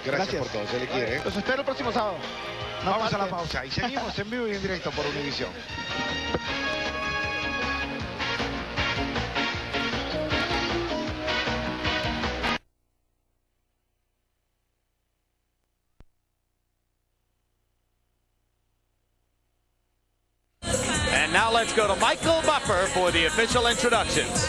Gracias por todo, se le quiere. Los espero el próximo sábado. Vamos a la pausa y seguimos en vivo y en directo por Univisión. And now let's go to Michael Buffer for the official introductions.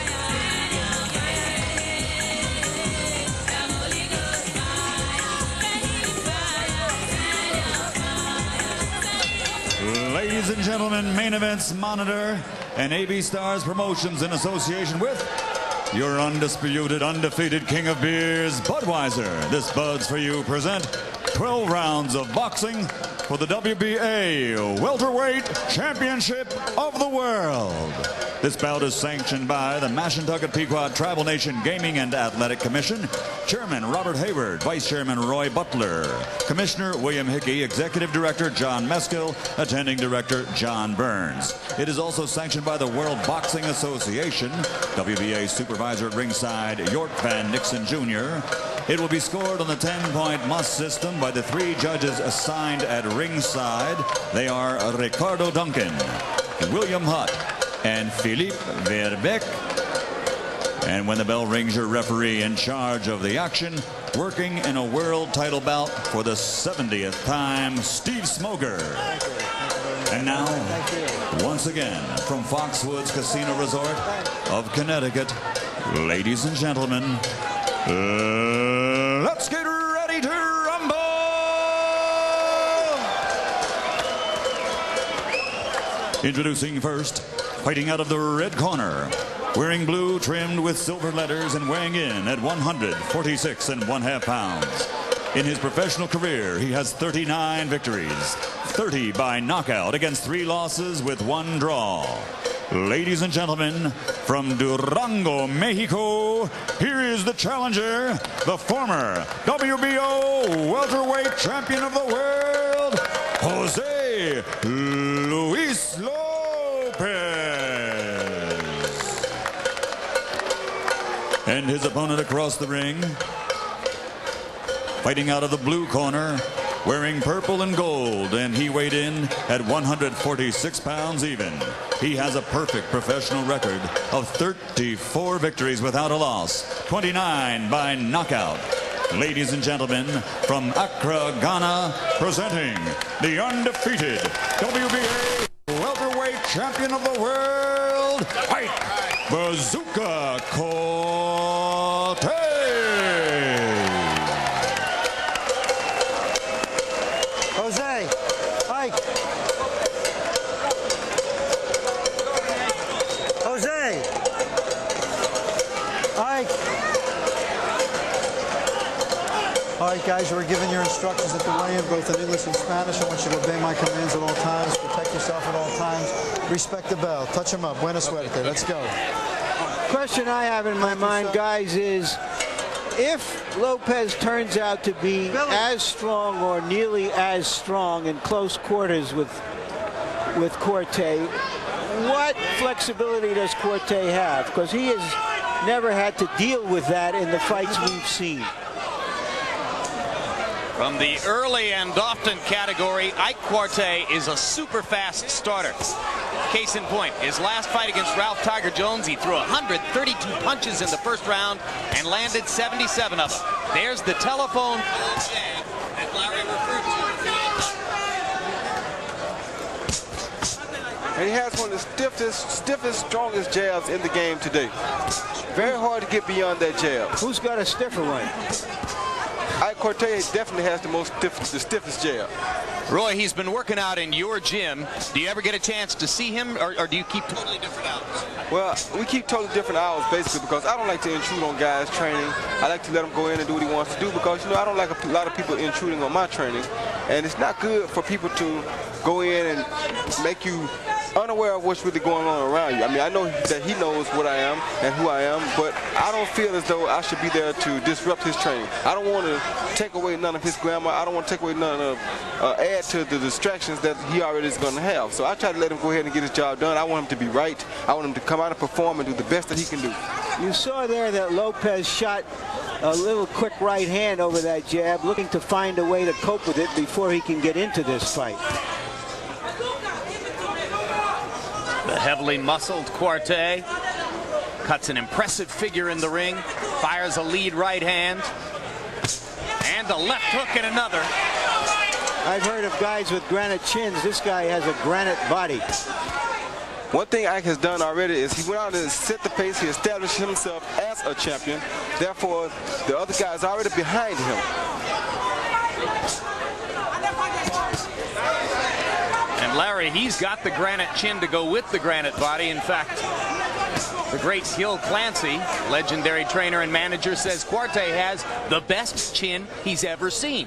Ladies and gentlemen, Main Events Monitor and AB Stars Promotions in association with your undisputed, undefeated king of beers, Budweiser. This Bud's for You present 12 rounds of boxing for the WBA Welterweight Championship of the World. This bout is sanctioned by the Mashantucket Pequot Tribal Nation Gaming and Athletic Commission, Chairman Robert Hayward, Vice Chairman Roy Butler, Commissioner William Hickey, Executive Director John Meskill, Attending Director John Burns. It is also sanctioned by the World Boxing Association, WBA Supervisor at ringside York Van Nixon Jr. It will be scored on the 10-point must system by the 3 judges assigned at ringside. They are Ricardo Duncan, William Hutt, and Philippe Verbeek. And when the bell rings, your referee in charge of the action, working in a world title bout for the 70th time, Steve Smoger. And now, once again, from Foxwoods Casino Resort of Connecticut, ladies and gentlemen, let's get ready to rumble! Introducing first, fighting out of the red corner, wearing blue trimmed with silver letters and weighing in at 146 1/2 pounds. In his professional career, he has 39 victories, 30 by knockout against 3 losses with 1 draw. Ladies and gentlemen, from Durango, Mexico, here is the challenger, the former WBO welterweight champion of the world, Jose Luis Lopez. And his opponent across the ring, fighting out of the blue corner, wearing purple and gold, and he weighed in at 146 pounds even. He has a perfect professional record of 34 victories without a loss, 29 by knockout. Ladies and gentlemen, from Accra, Ghana, presenting the undefeated WBA welterweight champion of the world, Ike Bazooka Quarte. Jose, Ike. Jose, Ike. All right, guys, you were given your instructions at the weigh-in, both in English and Spanish. I want you to obey my commands at all times, protect yourself at all times, respect the bell, touch them up, buena suerte, let's go. Question I have in my mind, guys, is if Lopez turns out to be as strong or nearly as strong in close quarters with Quarte, what flexibility does Quarte have? Because he has never had to deal with that in the fights we've seen. From the early and often category, Ike Quarte is a super fast starter. Case in point, his last fight against Ralph Tiger Jones, he threw 132 punches in the first round and landed 77 of them. There's the telephone jab that Larry referred to. And he has one of the stiffest, strongest jabs in the game today. Very hard to get beyond that jab. Who's got a stiffer one? Ike Quarte definitely has the stiffest jab. Roy, he's been working out in your gym. Do you ever get a chance to see him, or do you keep totally different hours? Well, we keep totally different hours, basically, because I don't like to intrude on guys' training. I like to let him go in and do what he wants to do, because, you know, I don't like a lot of people intruding on my training. And it's not good for people to go in and make you unaware of what's really going on around you. I mean, I know that he knows what I am and who I am, but I don't feel as though I should be there to disrupt his training. I don't want to take away none of his grammar. I don't want to take away none of, add to the distractions that he already is going to have. So I try to let him go ahead and get his job done. I want him to be right. I want him to come out and perform and do the best that he can do. You saw there that Lopez shot a little quick right hand over that jab, looking to find a way to cope with it before he can get into this fight. The heavily muscled Quarte cuts an impressive figure in the ring, fires a lead right hand, and a left hook and another. I've heard of guys with granite chins. This guy has a granite body. One thing Ike has done already is he went out and set the pace. He established himself as a champion. Therefore, the other guy is already behind him. And Larry, he's got the granite chin to go with the granite body. In fact, the great Gil Clancy, legendary trainer and manager, says Quarte has the best chin he's ever seen.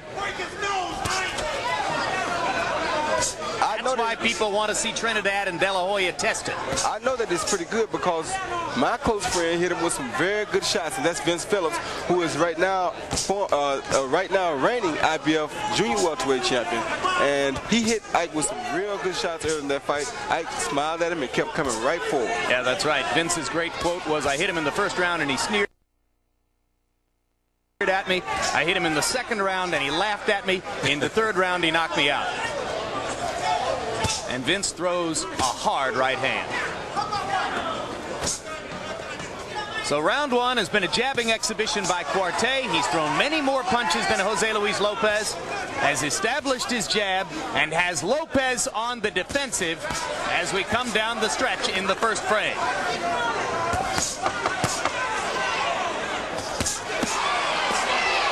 That's why people want to see Trinidad and De La Hoya test it. I know that it's pretty good because my close friend hit him with some very good shots, and that's Vince Phillips, who is right now reigning IBF junior welterweight champion. And he hit Ike with some real good shots earlier in that fight. Ike smiled at him and kept coming right forward. Yeah, that's right. Vince's great quote was, "I hit him in the first round and he sneered at me. I hit him in the second round and he laughed at me. In the third round, he knocked me out." And Vince throws a hard right hand. So round one has been a jabbing exhibition by Quarte. He's thrown many more punches than Jose Luis Lopez, has established his jab, and has Lopez on the defensive as we come down the stretch in the first frame.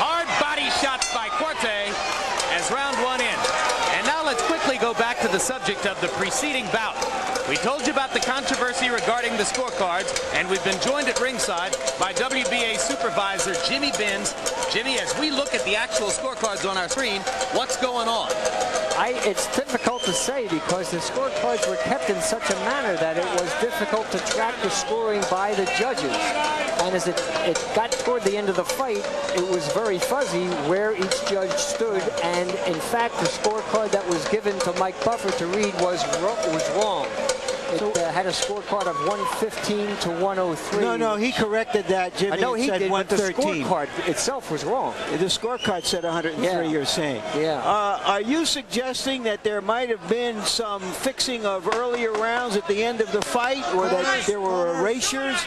Hard body shots by Quarte as round one ends. And now let's quickly go back to the subject of the preceding bout. We told you about the controversy regarding the scorecards, and we've been joined at ringside by WBA supervisor Jimmy Binns. Jimmy, as we look at the actual scorecards on our screen, what's going on? It's difficult to say because the scorecards were kept in such a manner that it was difficult to track the scoring by the judges. And as it got toward the end of the fight, it was very fuzzy where each judge stood. And in fact, the scorecard that was given to Mike Buffer to read was wrong. It had a scorecard of 115 to 103. No, he corrected that, Jimmy. I know he said did, but the 113. scorecard itself was wrong. The scorecard said 103, Yeah. you're saying. Yeah. Are you suggesting that there might have been some fixing of earlier rounds at the end of the fight, or that there were erasures?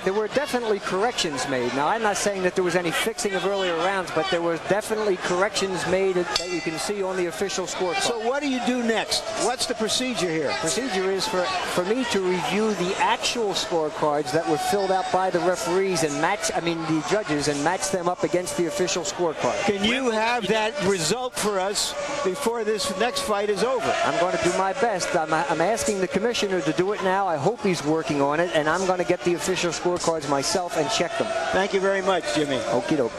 There were definitely corrections made. Now, I'm not saying that there was any fixing of earlier rounds, but there were definitely corrections made that you can see on the official scorecard. So what do you do next? What's the procedure here? Procedure is for me to review the actual scorecards that were filled out by the referees and the judges, and match them up against the official scorecard. Can you have that result for us before this next fight is over? I'm going to do my best. I'm asking the commissioner to do it now. I hope he's working on it, and I'm going to get the official scorecards myself and check them. Thank you very much, Jimmy. Okie doke.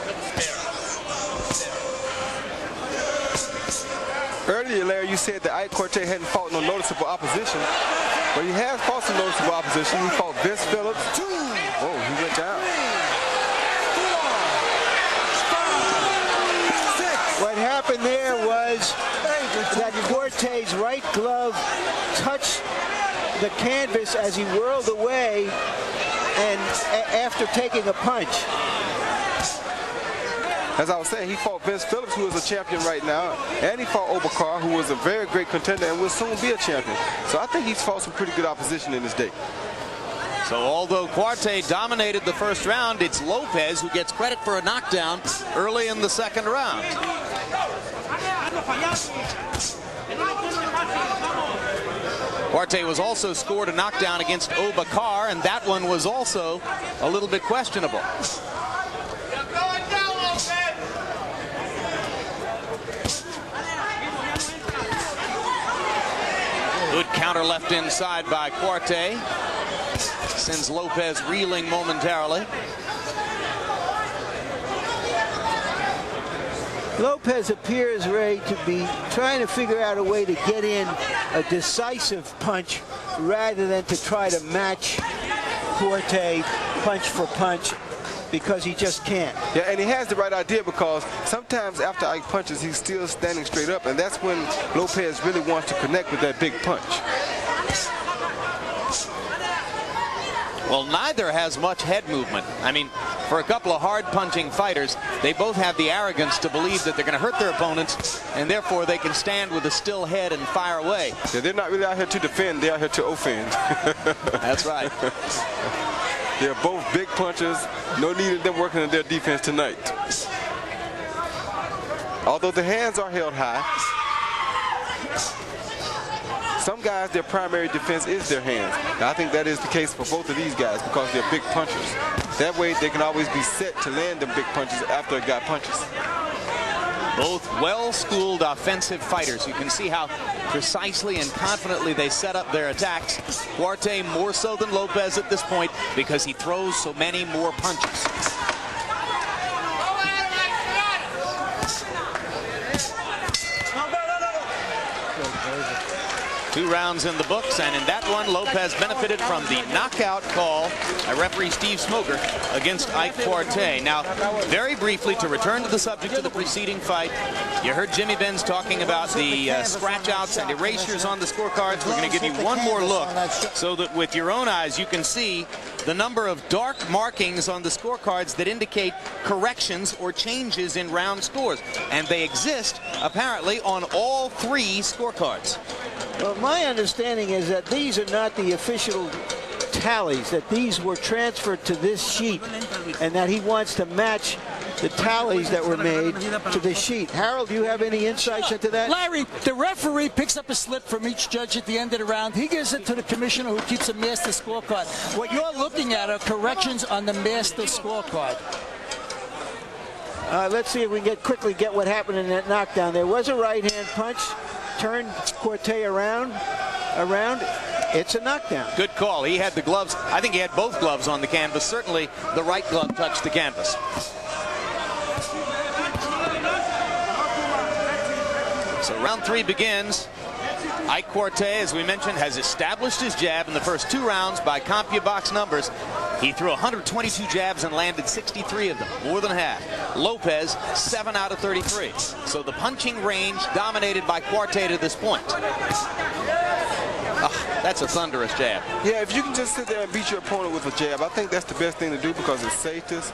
Earlier, Larry, you said that Ike Quarte hadn't fought no noticeable opposition. But he has fought some noticeable opposition. He fought Vince Phillips. Whoa, he went down. What happened there was that Quarte's right glove touched the canvas as he whirled away and after taking a punch. As I was saying, he fought Vince Phillips, who is a champion right now, and he fought Obakar, who was a very great contender and will soon be a champion. So I think he's fought some pretty good opposition in his day. So although Quarte dominated the first round, it's Lopez who gets credit for a knockdown early in the second round. Quarte was also scored a knockdown against Obakar, and that one was also a little bit questionable. Good counter left inside by Quarte. Sends Lopez reeling momentarily. Lopez appears, Ray, to be trying to figure out a way to get in a decisive punch rather than to try to match Forte punch for punch, because he just can't. Yeah, and he has the right idea, because sometimes after Ike punches, he's still standing straight up, and that's when Lopez really wants to connect with that big punch. Well, neither has much head movement. I mean, for a couple of hard-punching fighters. They both have the arrogance to believe that they're going to hurt their opponents, and therefore they can stand with a still head and fire away. Yeah, they're not really out here to defend, they're out here to offend. That's right. They're both big punchers. No need of them working on their defense tonight. Although the hands are held high, some guys, their primary defense is their hands. Now, I think that is the case for both of these guys because they're big punchers. That way, they can always be set to land them big punches after a guy punches. Both well-schooled offensive fighters. You can see how precisely and confidently they set up their attacks. Quarte more so than Lopez at this point because he throws so many more punches. 2 rounds in the books, and in that one, Lopez benefited from the knockout call by referee Steve Smoker against Ike Quarte. Now, very briefly, to return to the subject of the preceding fight, you heard Jimmy Benz talking about the scratch-outs and erasures on the scorecards. We're going to give you one more look so that with your own eyes you can see the number of dark markings on the scorecards that indicate corrections or changes in round scores. And they exist, apparently, on all 3 scorecards. Well, my understanding is that these are not the official tallies, that these were transferred to this sheet, and that he wants to match the tallies that were made to the sheet. Harold, do you have any insights into that? Larry, the referee picks up a slip from each judge at the end of the round. He gives it to the commissioner who keeps a master scorecard. What you're looking at are corrections on the master scorecard. Let's see if we can quickly get what happened in that knockdown. There was a right-hand punch, turned Quarte around. It's a knockdown. Good call. He had the gloves. I think he had both gloves on the canvas. Certainly the right glove touched the canvas. So round 3 begins. Ike Quarte, as we mentioned, has established his jab in the first 2 rounds by CompuBox numbers. He threw 122 jabs and landed 63 of them, more than half. Lopez, 7 out of 33. So the punching range dominated by Quarte to this point. That's a thunderous jab. Yeah, if you can just sit there and beat your opponent with a jab, I think that's the best thing to do because it's safest,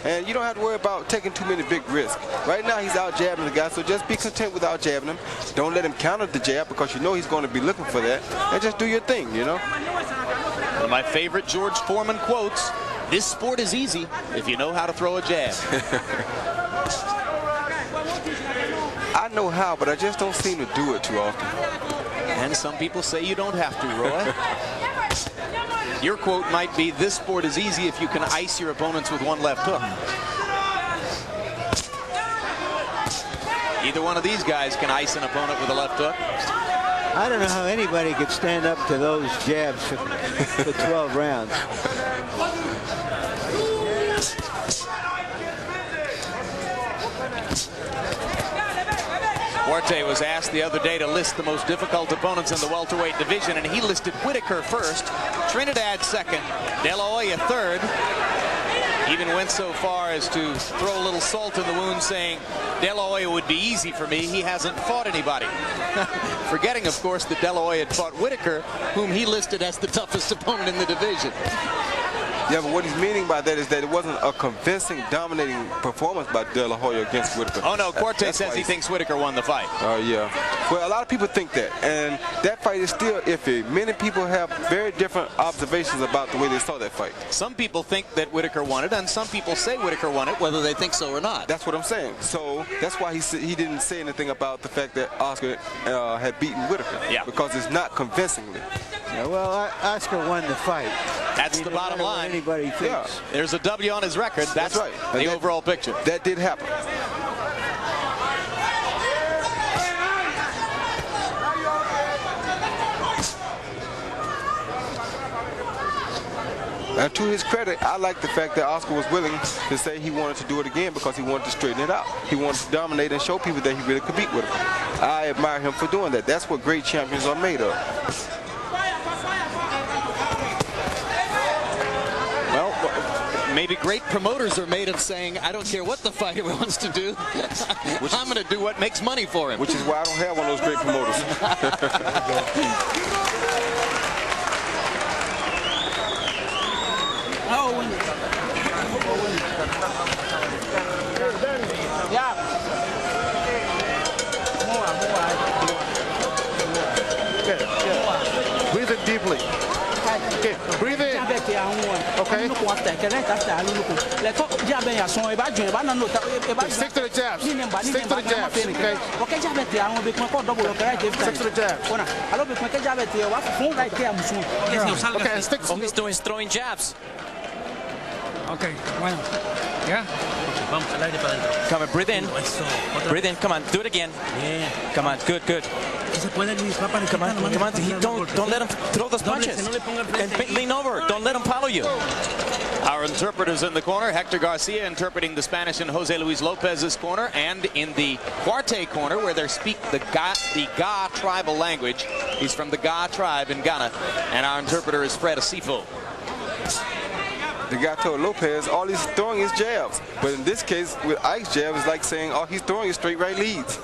and you don't have to worry about taking too many big risks. Right now, he's out jabbing the guy, so just be content without jabbing him. Don't let him counter the jab because you know he's going to be looking for that, and just do your thing, you know? One of my favorite George Foreman quotes, "This sport is easy if you know how to throw a jab." I know how, but I just don't seem to do it too often. And some people say you don't have to, Roy. Your quote might be, "This sport is easy if you can ice your opponents with one left hook." Either one of these guys can ice an opponent with a left hook. I don't know how anybody could stand up to those jabs for 12 rounds. Forte was asked the other day to list the most difficult opponents in the welterweight division, and he listed Whitaker first, Trinidad second, De La Hoya third. Even went so far as to throw a little salt in the wound, saying De La Hoya would be easy for me. He hasn't fought anybody. Forgetting, of course, that De La Hoya had fought Whitaker, whom he listed as the toughest opponent in the division. Yeah, but what he's meaning by that is that it wasn't a convincing, dominating performance by De La Hoya against Whitaker. Oh, no, Quartet says he thinks Whitaker won the fight. Oh, yeah. Well, a lot of people think that, and that fight is still iffy. Many people have very different observations about the way they saw that fight. Some people think that Whitaker won it, and some people say Whitaker won it, whether they think so or not. That's what I'm saying. So that's why he didn't say anything about the fact that Oscar had beaten Whitaker. Yeah. Because it's not convincingly. Yeah, well, Oscar won the fight. That's the bottom line. Anybody thinks. Yeah. There's a W on his record. That's right. The overall picture. That did happen. And to his credit, I like the fact that Oscar was willing to say he wanted to do it again because he wanted to straighten it out. He wanted to dominate and show people that he really could beat Whitaker. I admire him for doing that. That's what great champions are made of. Maybe great promoters are made of saying, I don't care what the fighter wants to do. I'm going to do what makes money for him. Which is why I don't have one of those great promoters. Breathe in deeply. Okay, breathe in. Okay. Stick to the jabs. Stick to the jabs. Okay. Stick to the jabs. Okay, stick. All he's doing is throwing jabs. Okay, bueno. Yeah? Come on, breathe in. Breathe in. Come on, do it again. Come on, good, good. Come on, come on. Don't let him throw those punches. And lean over. Don't let him follow you. Our interpreters in the corner, Hector Garcia interpreting the Spanish in Jose Luis Lopez's corner, and in the Quarte corner where they speak the Ga tribal language. He's from the Ga tribe in Ghana, and our interpreter is Fred Asifo. The guy told Lopez all he's throwing is jabs. But in this case, with Ike's jab, it's like saying all he's throwing is straight right leads.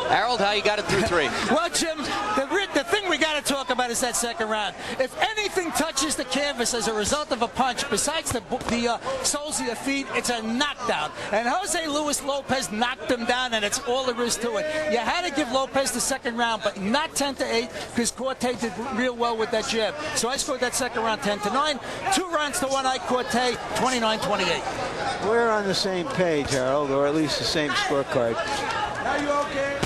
Harold, how you got it through 3? Well, Jim, the thing we got to talk about is that second round. If anything touches the canvas as a result of a punch, besides the soles of your feet, it's a knockdown. And Jose Luis Lopez knocked him down, and it's all there is to it. You had to give Lopez the second round, but not 10-8, because Quartet did real well with that jab. So I scored that second round 10-9. 2 rounds to 1 Ike Quartet, 29-28. We're on the same page, Harold, or at least the same scorecard. Are you okay?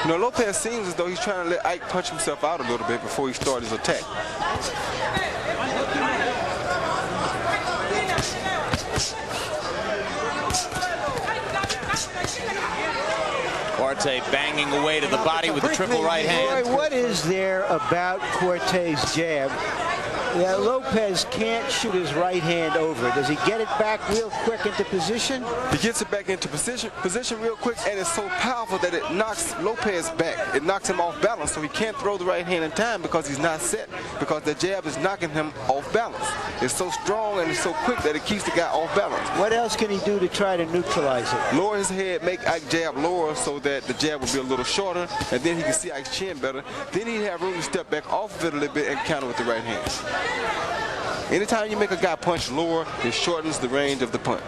You know, Lopez seems as though he's trying to let Ike punch himself out a little bit before he starts his attack. Quarte banging away to the body with a triple right hand. Boy, what is there about Quarte's jab that Lopez can't shoot his right hand over? Does he get it back real quick into position? He gets it back into position real quick, and it's so powerful that it knocks Lopez back. It knocks him off balance, so he can't throw the right hand in time because he's not set, because the jab is knocking him off balance. It's so strong and it's so quick that it keeps the guy off balance. What else can he do to try to neutralize it? Lower his head, make Ike jab lower so that the jab will be a little shorter, and then he can see Ike's chin better. Then he'd have room to step back off of it a little bit and counter with the right hand. Anytime you make a guy punch lower, it shortens the range of the punch.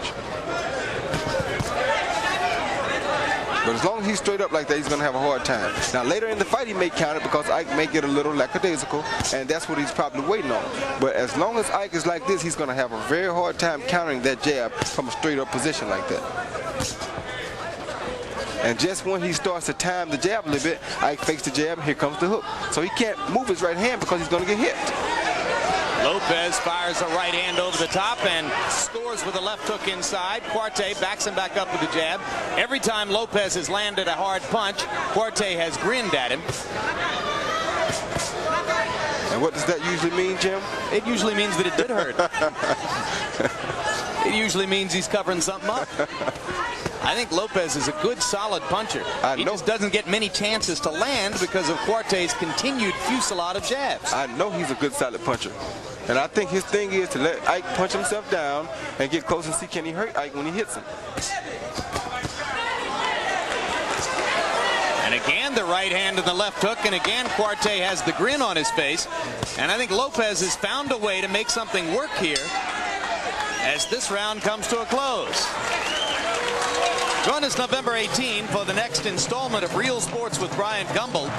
But as long as he's straight up like that, he's going to have a hard time. Now, later in the fight, he may counter because Ike may get a little lackadaisical, and that's what he's probably waiting on. But as long as Ike is like this, he's going to have a very hard time countering that jab from a straight up position like that. And just when he starts to time the jab a little bit, Ike fakes the jab, and here comes the hook. So he can't move his right hand because he's going to get hit. Lopez fires a right hand over the top and scores with a left hook inside. Quarte backs him back up with the jab. Every time Lopez has landed a hard punch, Quarte has grinned at him. And what does that usually mean, Jim? It usually means that it did hurt. It usually means he's covering something up. I think Lopez is a good, solid puncher. He just doesn't get many chances to land because of Quarte's continued fusillade of jabs. I know he's a good, solid puncher. And I think his thing is to let Ike punch himself down and get close and see can he hurt Ike when he hits him. And again, the right hand and the left hook, and again, Quarte has the grin on his face. And I think Lopez has found a way to make something work here as this round comes to a close. Join us November 18 for the next installment of Real Sports with Brian Gumbel.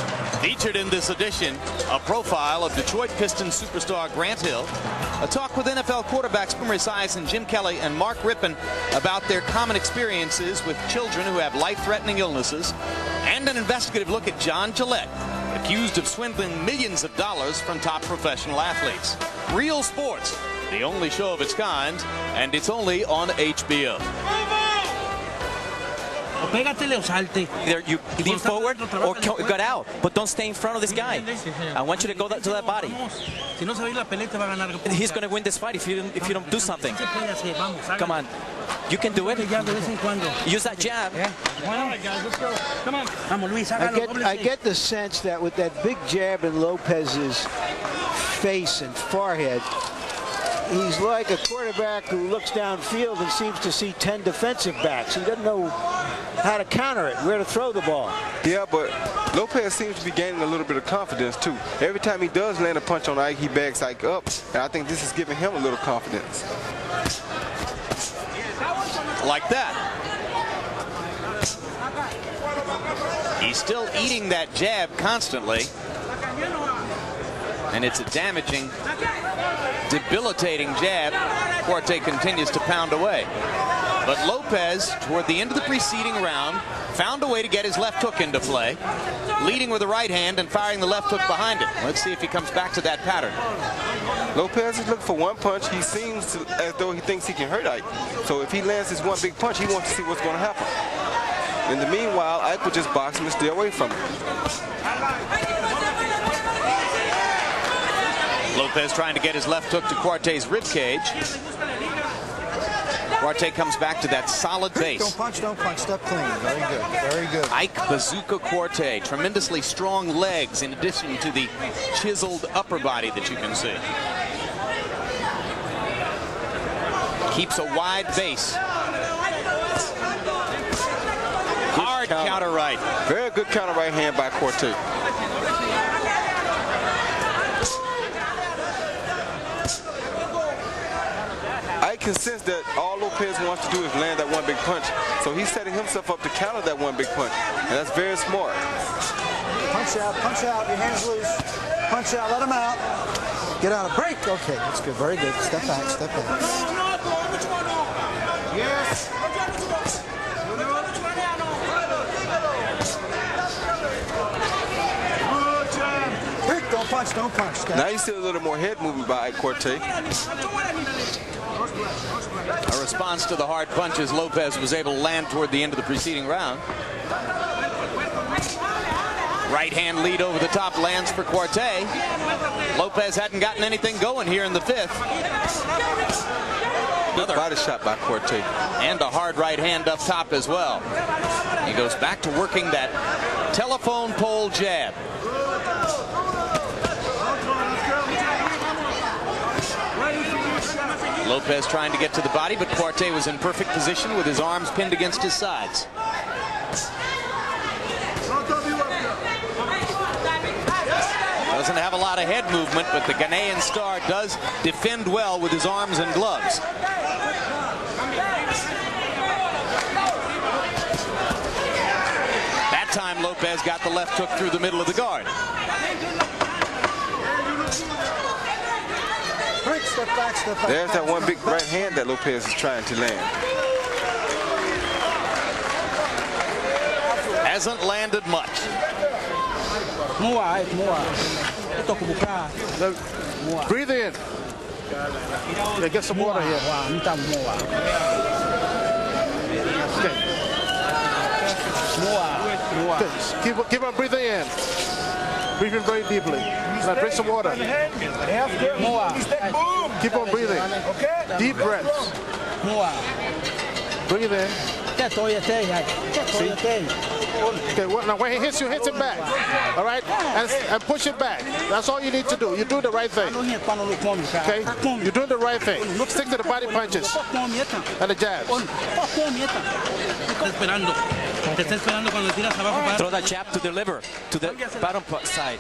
Featured in this edition, a profile of Detroit Pistons superstar Grant Hill, a talk with NFL quarterbacks Boomer Esiason and Jim Kelly and Mark Rippon about their common experiences with children who have life-threatening illnesses, and an investigative look at John Gillette, accused of swindling millions of dollars from top professional athletes. Real Sports, the only show of its kind, and it's only on HBO. Either you lean forward or get out, but don't stay in front of this guy. I want you to go to that body. He's going to win this fight if you don't do something. Come on. You can do it. Use that jab. I get the sense that with that big jab in Lopez's face and forehead, he's like a quarterback who looks downfield and seems to see 10 defensive backs. He doesn't know how to counter it, where to throw the ball. Yeah, but Lopez seems to be gaining a little bit of confidence too. Every time he does land a punch on Ike, he backs Ike up, and I think this is giving him a little confidence. Like that. He's still eating that jab constantly. And it's a damaging, debilitating jab. Quartet continues to pound away. But Lopez, toward the end of the preceding round, found a way to get his left hook into play, leading with the right hand and firing the left hook behind it. Let's see if he comes back to that pattern. Lopez is looking for one punch. He seems as though he thinks he can hurt Ike. So if he lands this one big punch, he wants to see what's going to happen. In the meanwhile, Ike will just box him and stay away from him. Lopez trying to get his left hook to Quarte's ribcage. Quarte comes back to that solid base. Don't punch, step clean. Very good, very good. Ike Bazooka Quarte, tremendously strong legs in addition to the chiseled upper body that you can see. Keeps a wide base. Hard counter right. Very good counter right hand by Quarte. I can sense that all Lopez wants to do is land that one big punch. So he's setting himself up to counter that one big punch. And that's very smart. Punch out, your hands loose. Punch out, let him out. Get out of break. Okay, that's good, very good. Step back, step back. Yes. Don't punch. Step. Now you see a little more head movement by Quartet. A response to the hard punches Lopez was able to land toward the end of the preceding round. Right hand lead over the top lands for Quarte. Lopez hadn't gotten anything going here in the fifth. Another body shot by Quarte. And a hard right hand up top as well. He goes back to working that telephone pole jab. Lopez trying to get to the body, but Quarte was in perfect position with his arms pinned against his sides. Doesn't have a lot of head movement, but the Ghanaian star does defend well with his arms and gloves. That time Lopez got the left hook through the middle of the guard. Step back. There's that one big right hand that Lopez is trying to land. Hasn't landed much. Breathe in. Yeah, get some water here. Okay. Keep on breathing in. Breathe in very deeply. Now drink some water. Keep on breathing. Deep breaths. Breathe in. Okay, now when he hits you, hit him back. All right? And push it back. That's all you need to do. You do the right thing. Okay? You're doing the right thing. Stick to the body punches and the jabs. Throw that jab to the liver, to the bottom side.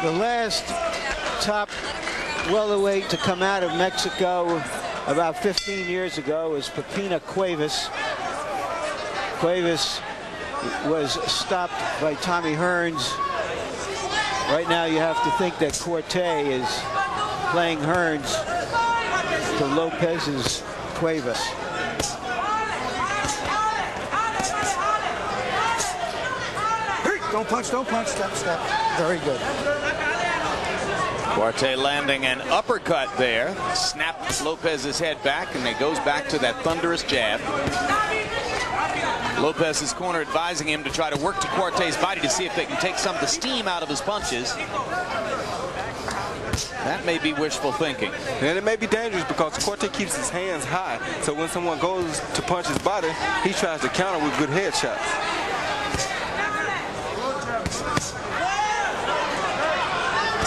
The last top welterweight to come out of Mexico about 15 years ago was Pepina Cuevas. Cuevas was stopped by Tommy Hearns. Right now you have to think that Quarte is playing Hearns to Lopez's Cuevas. Don't punch, step. Very good. Quarte landing an uppercut there. Snapped Lopez's head back, and it goes back to that thunderous jab. Lopez's corner advising him to try to work to Quarte's body to see if they can take some of the steam out of his punches. That may be wishful thinking. And it may be dangerous because Quarte keeps his hands high. So when someone goes to punch his body, he tries to counter with good head shots.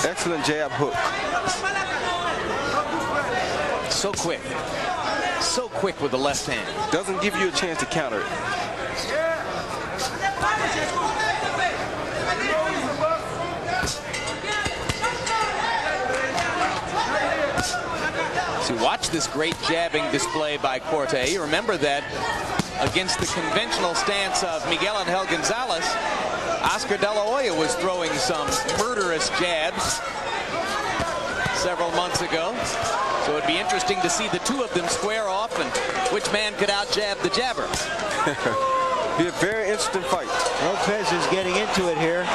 Excellent jab hook. So quick. So quick with the left hand. Doesn't give you a chance to counter it. So watch this great jabbing display by Quarte. You remember that against the conventional stance of Miguel Angel Gonzalez, Oscar De La Hoya was throwing some murderous jabs several months ago. So it'd be interesting to see the two of them square off and which man could out-jab the jabber. Be a very interesting fight. Lopez is getting into it here.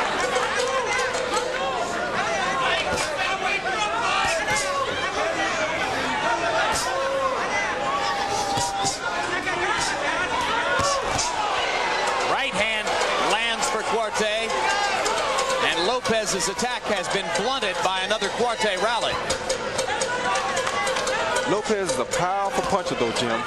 Right hand lands for Quarte, and Lopez's attack has been blunted by another Quarte rally. Lopez is a powerful puncher, though, Jim.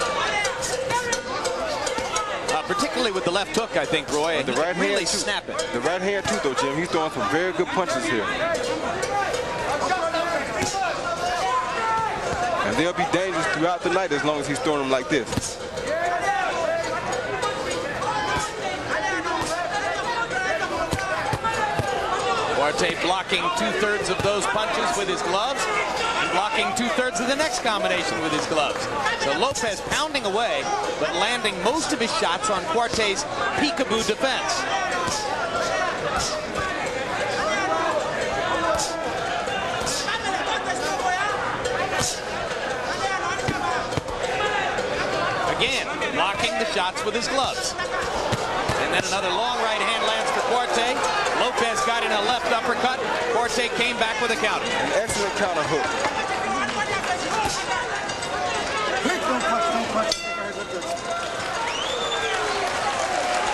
Particularly with the left hook, I think, Roy. And the right hand, really too. snapping. The right hand, too, though, Jim. He's throwing some very good punches here. And they'll be dangerous throughout the night as long as he's throwing them like this. Quarte blocking 2/3 of those punches with his gloves, and blocking 2/3 of the next combination with his gloves. So Lopez pounding away, but landing most of his shots on Quarte's peekaboo defense. Again, blocking the shots with his gloves. And then another long right hand lands for Quarte. Lopez got in a left uppercut. Quarte came back with a counter. An excellent counter hook.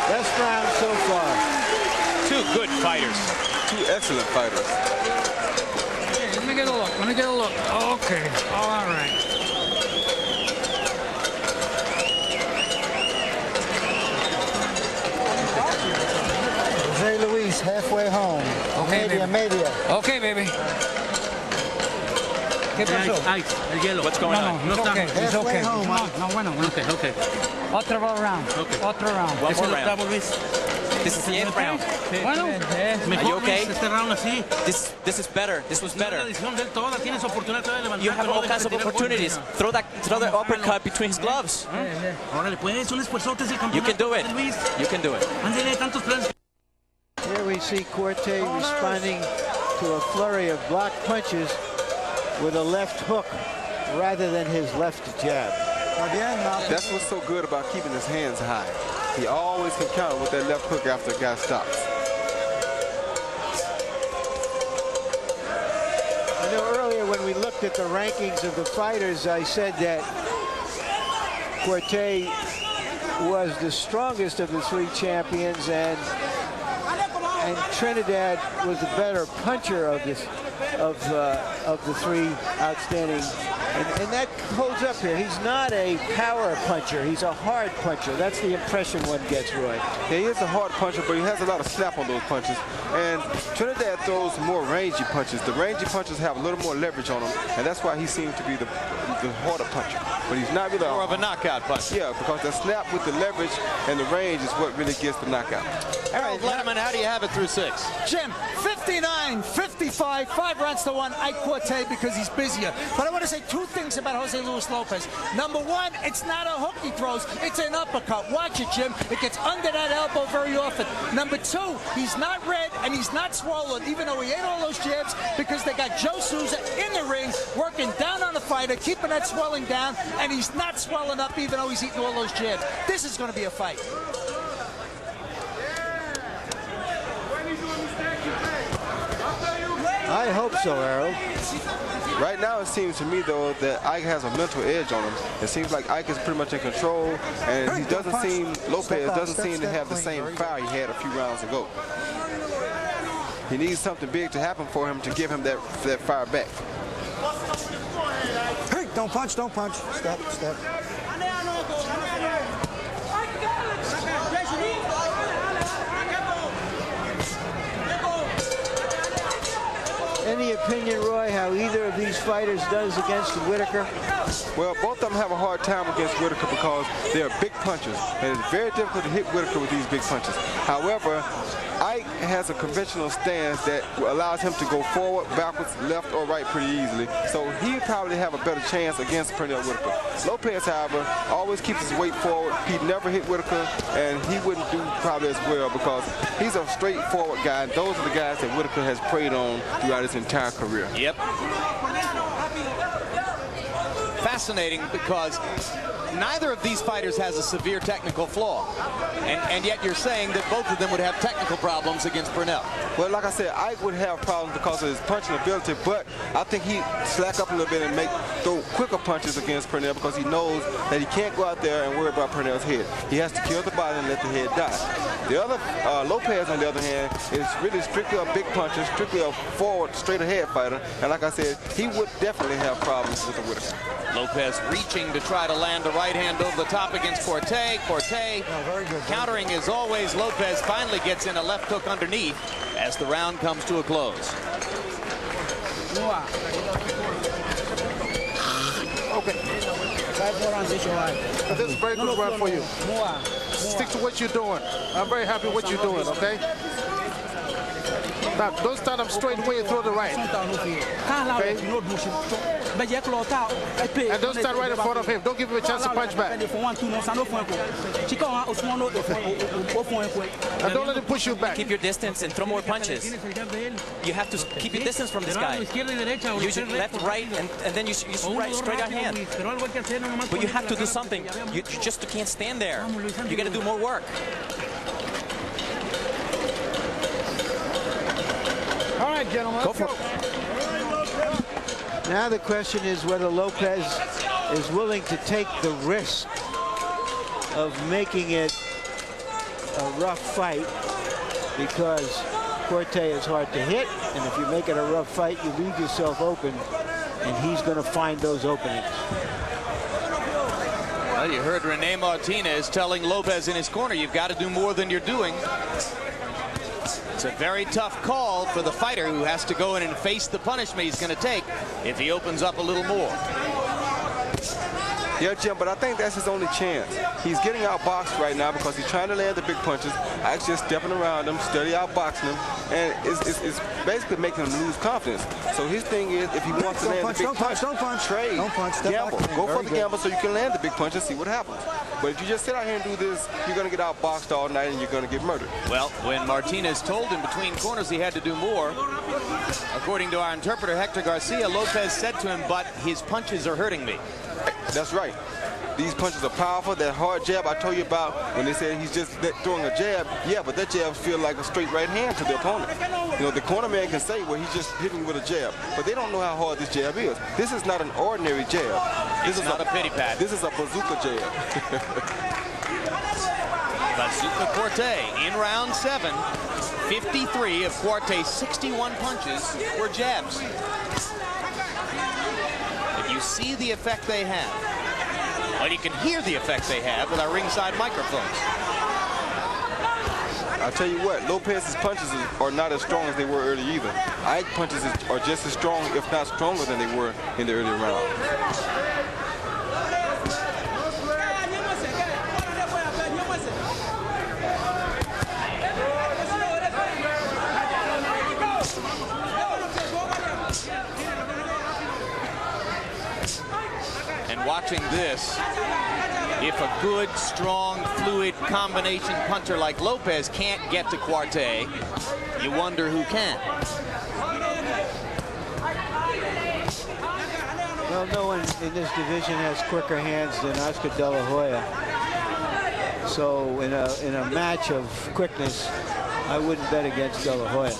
Best round so far. Two good fighters. Two excellent fighters. Let me get a look. Let me get a look. Okay. All right. Jose Luis halfway home. Okay, media, baby. media. Okay, baby. ¿Qué pasó? El hielo. What's going on? No, it's okay. It's okay. Halfway home. No, bueno. Okay, okay. Otro round. Okay. Otro round. One more round. This is the 8th round. Bueno. Are you okay? This is better. This was better. You have all kinds of opportunities. Throw the uppercut between his gloves. You can do it. You can do it. Here we see Quarte responding to a flurry of block punches with a left hook rather than his left jab. That's what's so good about keeping his hands high. He always can counter with that left hook after a guy stops. I know earlier when we looked at the rankings of the fighters, I said that Quarte was the strongest of the three champions, and Trinidad was the better puncher of the three outstanding. And that holds up here. He's not a power puncher. He's a hard puncher. That's the impression one gets, Roy. Yeah, he is a hard puncher, but he has a lot of snap on those punches. And Trinidad throws more rangy punches. The rangy punches have a little more leverage on them, and that's why he seems to be the harder puncher. But he's not really more of a knockout punch. Yeah, because the snap with the leverage and the range is what really gets the knockout. All right, Letterman, how do you have it through 6? Jim, 59-55, 5 rounds to 1. I Quarte because he's busier. But I want to say two things about Jose Luis Lopez. Number one, it's not a hook he throws, it's an uppercut. Watch it, Jim. It gets under that elbow very often. Number two, he's not red and he's not swollen, even though he ate all those jabs, because they got Joe Souza in the ring working down on the fighter, keeping that swelling down, and he's not swelling up even though he's eating all those jabs. This is going to be a fight. I hope so, Harold. Right now, it seems to me, though, that Ike has a mental edge on him. It seems like Ike is pretty much in control, and he doesn't seem, Lopez doesn't seem to have the same fire he had a few rounds ago. He needs something big to happen for him to give him that fire back. Hey, don't punch, don't punch. Step, step. Any opinion, Roy, how either of these fighters does against Whitaker? Well, both of them have a hard time against Whitaker because they're big punchers, and it's very difficult to hit Whitaker with these big punches. However, Ike has a conventional stance that allows him to go forward, backwards, left, or right pretty easily. So he probably have a better chance against Pernell Whitaker. Lopez, however, always keeps his weight forward. He'd never hit Whitaker, and he wouldn't do probably as well because he's a straightforward guy. And those are the guys that Whitaker has preyed on throughout his entire career. Yep. Fascinating because neither of these fighters has a severe technical flaw. And yet you're saying that both of them would have technical problems against Pernell. Well, like I said, Ike would have problems because of his punching ability, but I think he'd slack up a little bit and throw quicker punches against Pernell because he knows that he can't go out there and worry about Pernell's head. He has to kill the body and let the head die. The other, Lopez, on the other hand, is really strictly a big puncher, strictly a forward, straight ahead fighter. And like I said, he would definitely have problems with the Whitaker. Lopez reaching to try to land a right hand over the top against Quarte. Quarte countering as always. Lopez finally gets in a left hook underneath as the round comes to a close. Okay. This is a very good round for you. Stick to what you're doing. I'm very happy with what you're doing, okay? Now, don't stand up straight away and throw the right. Okay? And don't stand right in front of him. Don't give him a chance to punch back. And don't let him push you back. Keep your distance and throw more punches. You have to keep your distance from this guy. Use your left, right, and then you right, straight out hand. But you have to do something. You just can't stand there. You got to do more work. All right, gentlemen. Go for it. Now the question is whether Lopez is willing to take the risk of making it a rough fight because Quarte is hard to hit, and if you make it a rough fight, you leave yourself open, and he's going to find those openings. Well, you heard Rene Martinez telling Lopez in his corner, you've got to do more than you're doing. It's a very tough call for the fighter who has to go in and face the punishment he's going to take if he opens up a little more. Yeah, Jim, but I think that's his only chance. He's getting outboxed right now because he's trying to land the big punches. Ike's just stepping around him, steady outboxing him, and it's basically making him lose confidence. So his thing is, if he wants to land the big punch, trade, gamble. Go for the gamble so you can land the big punch and see what happens. But if you just sit out here and do this, you're going to get outboxed all night and you're going to get murdered. Well, when Martinez told him between corners he had to do more, according to our interpreter, Hector Garcia, Lopez said to him, but his punches are hurting me. That's right. These punches are powerful. That hard jab I told you about when they said he's just throwing a jab. Yeah, but that jab feels like a straight right hand to the opponent. You know, the corner man can say, well, he's just hitting with a jab. But they don't know how hard this jab is. This is not an ordinary jab. This is not a pity pad. This is a bazooka jab. Bazooka Quarte in round 7. 53 of Quarte's 61 punches were jabs. You see the effect they have. Well, you can hear the effect they have with our ringside microphones. I'll tell you what, Lopez's punches are not as strong as they were earlier either. Ike punches are just as strong, if not stronger than they were in the earlier round. Watching this, if a good, strong, fluid combination puncher like Lopez can't get to Quarte, you wonder who can. Well, no one in this division has quicker hands than Oscar De La Hoya. So in a match of quickness, I wouldn't bet against De La Hoya.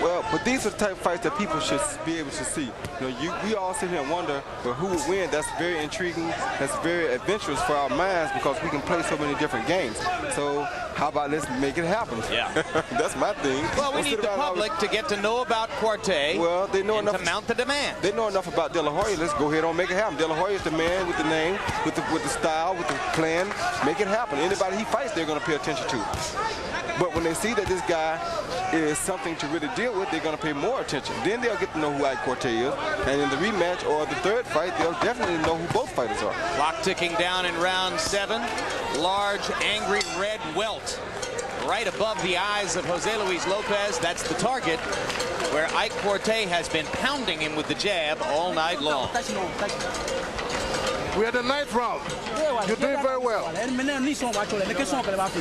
Well, but these are the type of fights that people should be able to see. You know, we all sit here and wonder, but who would win? That's very intriguing. That's very adventurous for our minds because we can play so many different games. So how about let's make it happen? Yeah. That's my thing. Well, we need the public to get to know about Quarte. Well, they know enough to mount the demand. They know enough about De La Hoya. Let's go ahead and make it happen. De La Hoya is the man with the name, with the style, with the plan. Make it happen. Anybody he fights, they're going to pay attention to. But when they see that this guy is something to really deal with, they're going to pay more attention. Then they'll get to know who Ike Quarte is. And in the rematch or the third fight, they'll definitely know who both fighters are. Clock ticking down in round 7. Large, angry red welt right above the eyes of Jose Luis Lopez. That's the target where Quartet has been pounding him with the jab all night long. We're at the 9th round. You're doing very well.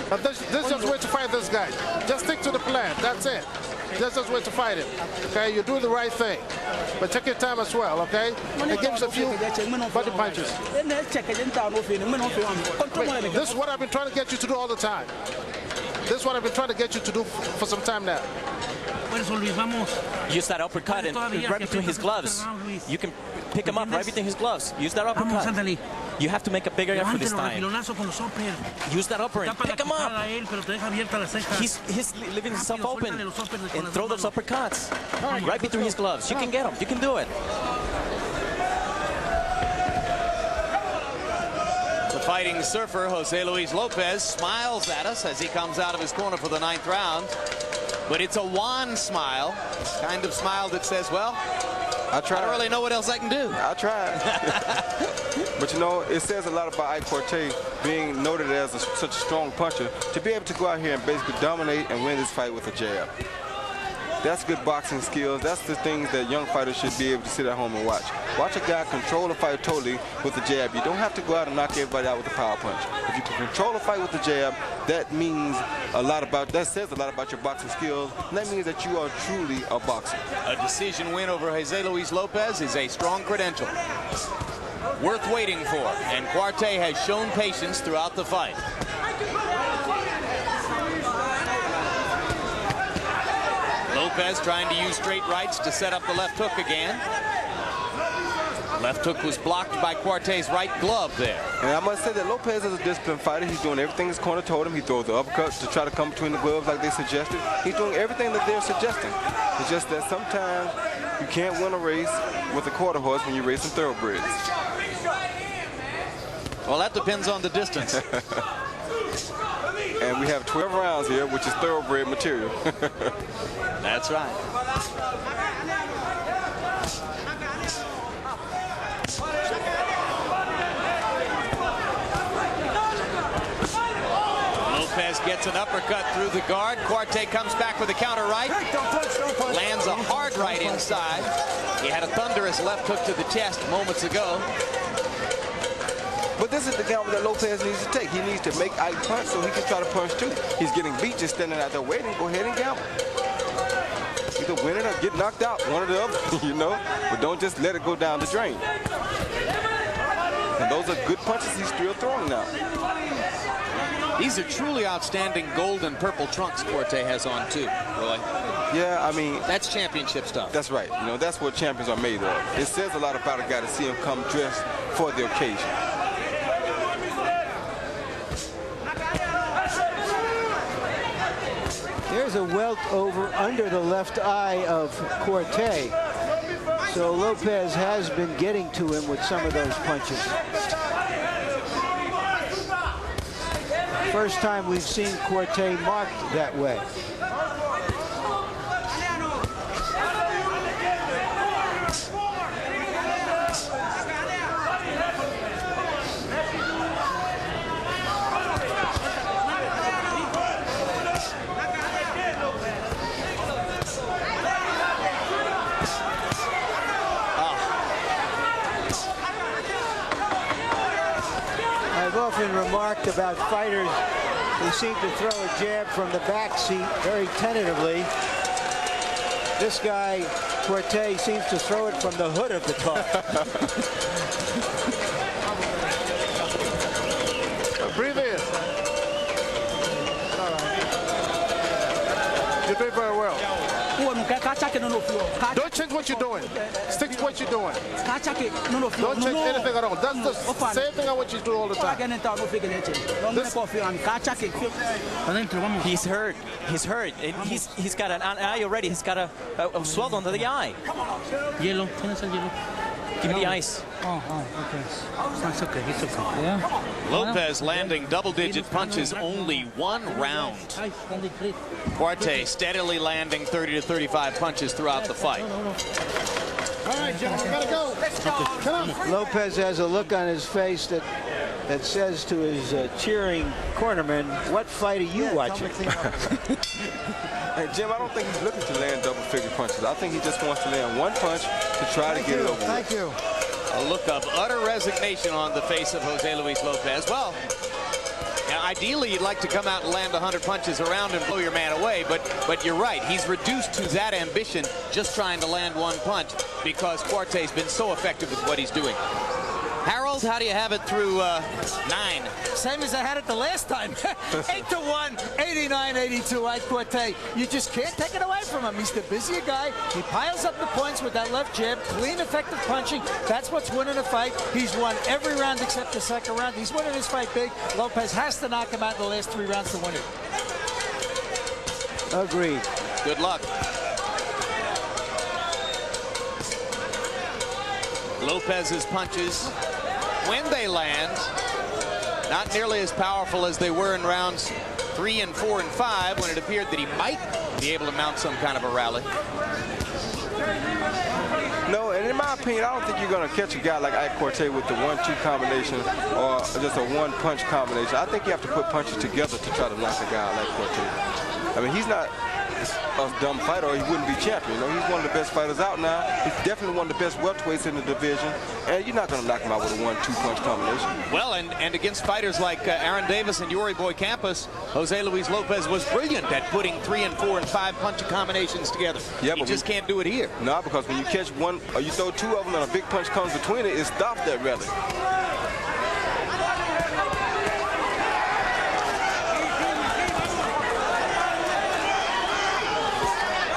But this is just way to fight this guy. Just stick to the plan. That's it. That's just way to fight him. Okay, you're doing the right thing. But take your time as well, okay? It gives a few body punches. This is what I've been trying to get you to do all the time. This is what I've been trying to get you to do for some time now. Use that uppercut and right between his gloves. You can pick him up right between his gloves. Use that uppercut. You have to make a bigger effort this time. Use that upper and pick him up. He's leaving himself open. And throw those uppercuts right between his gloves. You can get him. You can do it. The fighting surfer, Jose Luis Lopez, smiles at us as he comes out of his corner for the 9th round. But it's a wan smile, kind of smile that says, well, I don't really know what else I can do. I tried. But you know, it says a lot about Quartet being noted as such a strong puncher, to be able to go out here and basically dominate and win this fight with a jab. That's good boxing skills. That's the things that young fighters should be able to sit at home and watch. Watch a guy control a fight totally with the jab. You don't have to go out and knock everybody out with a power punch. If you can control a fight with the jab, that means a lot about, that says a lot about your boxing skills. And that means that you are truly a boxer. A decision win over Jose Luis Lopez is a strong credential. Worth waiting for. And Quarte has shown patience throughout the fight. Lopez trying to use straight rights to set up the left hook again. Left hook was blocked by Quarte's right glove there. And I must say that Lopez is a disciplined fighter. He's doing everything his corner told him. He throws the uppercuts to try to come between the gloves like they suggested. He's doing everything that they're suggesting. It's just that sometimes you can't win a race with a quarter horse when you're racing thoroughbreds. Well, that depends on the distance. And we have 12 rounds here, which is thoroughbred material. That's right. Lopez gets an uppercut through the guard. Quarte comes back with a counter right. Lands a hard right inside. He had a thunderous left hook to the chest moments ago. But this is the gamble that Lopez needs to take. He needs to make Ike punch so he can try to punch too. He's getting beat just standing out there waiting. Go ahead and gamble. Either win it or get knocked out. One or the other, you know. But don't just let it go down the drain. And those are good punches he's still throwing now. These are truly outstanding gold and purple trunks Quarte has on too, Roy. Yeah, I mean, that's championship stuff. That's right. You know, that's what champions are made of. It says a lot about a guy to see him come dressed for the occasion. There's a welt over under the left eye of Quarte. So Lopez has been getting to him with some of those punches. First time we've seen Quarte marked that way. I've often remarked about fighters who seem to throw a jab from the back seat very tentatively. This guy, Quarte, seems to throw it from the hood of the car. Breathe in. All right. You're doing very well. Don't change what you're doing. Stick to what you're doing. Don't change anything at all. That's the same thing I want you to do all the time. He's hurt. He's hurt. He's got an eye already. He's got a swell under the eye. Hielo. ¿Tienes el hielo? Give me the ice. Oh, okay. It's okay. It's okay. Yeah. Lopez landing double-digit punches only one round. Quarte steadily landing 30 to 35 punches throughout the fight. All right, gentlemen, gotta go. Let's go. Come on. Lopez has a look on his face that that says to his cheering cornerman, "What fight are you watching?" Hey, Jim, I don't think he's looking to land double-figure punches. I think he just wants to land one punch to try to get it over with. Thank you. A look of utter resignation on the face of Jose Luis Lopez. Well, now, ideally, you'd like to come out and land 100 punches around and blow your man away, but you're right. He's reduced to that ambition, just trying to land one punch, because Quarte's been so effective with what he's doing. Harold, how do you have it through 9? Same as I had it the last time. 8-1, 89-82, Quarte. You just can't take it away from him. He's the busier guy. He piles up the points with that left jab, clean, effective punching. That's what's winning a fight. He's won every round except the second round. He's winning his fight big. Lopez has to knock him out in the last 3 rounds to win it. Agreed. Good luck. Lopez's punches, when they land, not nearly as powerful as they were in rounds 3 and 4 and 5, when it appeared that he might be able to mount some kind of a rally. No, and in my opinion, I don't think you're going to catch a guy like Quartet with the 1-2 combination or just a 1-punch combination. I think you have to put punches together to try to knock a guy like Quartet. I mean, he's not a dumb fighter or he wouldn't be champion. You know, he's one of the best fighters out now. He's definitely one of the best welterweights in the division, and you're not going to knock him out with a 1-2 punch combination. Well, and against fighters like Aaron Davis and Yuri Boy Campos, Jose Luis Lopez was brilliant at putting 3 and 4 and 5 punch combinations together. Yeah, he just can't do it here. No, because when you catch one or you throw 2 of them and a big punch comes between it stops that rally.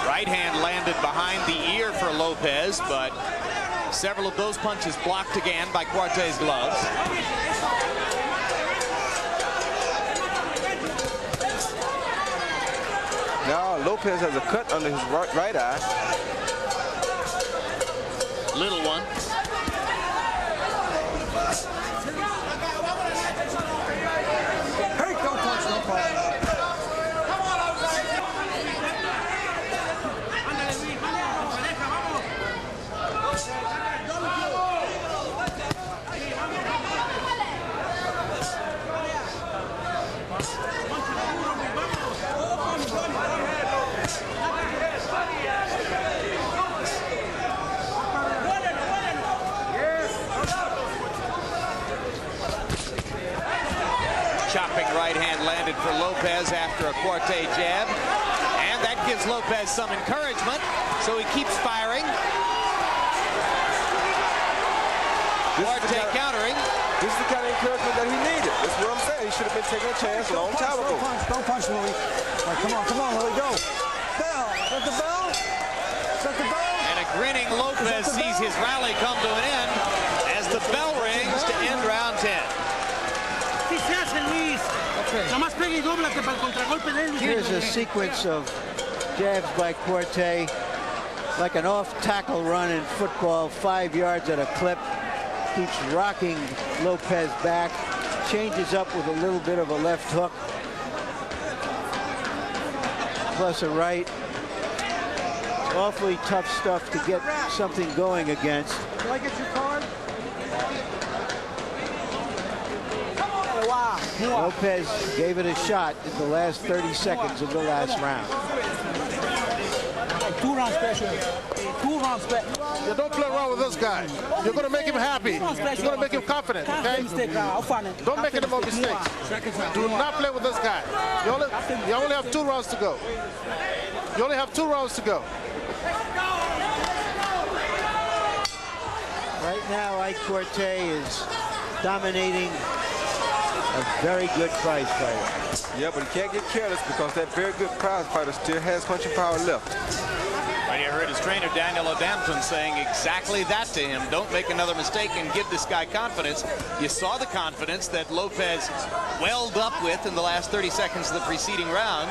Right hand landed behind the ear for Lopez, but several of those punches blocked again by Quarte's gloves. Now Lopez has a cut under his right eye. Little one. Hey, don't touch, no problem. Chopping right hand landed for Lopez after a Quarte jab. And that gives Lopez some encouragement, so he keeps firing. Quarte countering. This is the kind of encouragement that he needed. That's what I'm saying. He should have been taking a chance a long time ago. Don't punch, Louis. All right, come on, Louis, go. Bell, got the bell? Got the bell? And a grinning Lopez sees his rally come to an end as the bell rings to end round 10. Here's a sequence of jabs by Quarte, like an off-tackle run in football, 5 yards at a clip. Keeps rocking Lopez back, changes up with a little bit of a left hook, plus a right. Awfully tough stuff to get something going against. Can I get your card? Lopez gave it a shot in the last 30 seconds of the last round. 2 rounds special. 2 rounds special. Yeah, don't play around with this guy. You're going to make him happy. You're going to make him confident, okay? Don't make any more mistakes. Do not play with this guy. You only have 2 rounds to go. You only have 2 rounds to go. Right now, Quarte is dominating a very good prize fighter. Yeah, but he can't get careless because that very good prize fighter still has punching power left. Well, you heard his trainer, Daniel O'Dampton, saying exactly that to him. Don't make another mistake and give this guy confidence. You saw the confidence that Lopez welled up with in the last 30 seconds of the preceding round,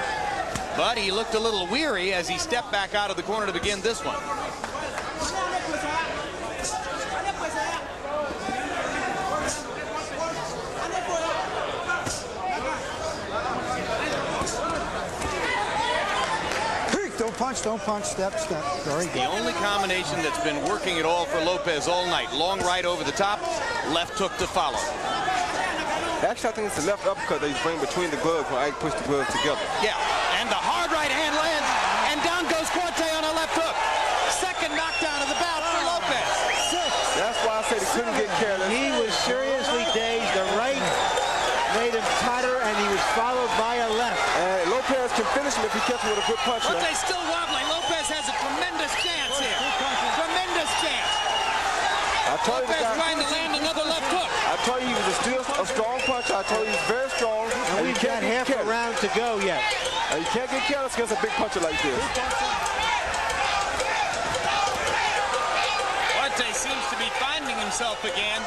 but he looked a little weary as he stepped back out of the corner to begin this one. Don't punch, step. Very good. The only combination that's been working at all for Lopez all night. Long right over the top, left hook to follow. Actually, I think it's the left uppercut that he's bringing between the gloves when Ike pushed the gloves together. Yeah, and the hard right hand lands, and down goes Quarte on a left hook. Second knockdown of the bout for Lopez. That's why I said he couldn't get careless. He was seriously dazed. The right made him totter, and he was followed by a left. And Lopez can finish him if he catches with a good punch. Quarte's still wobbling. Lopez has a tremendous chance here. Tremendous chance. I told you, Lopez trying to land another left hook. I told you he was still a strong puncher. I told you he's very strong. And we've got half a round to go yet. And you can't get careless against a big puncher like this. Quarte seems to be finding himself again.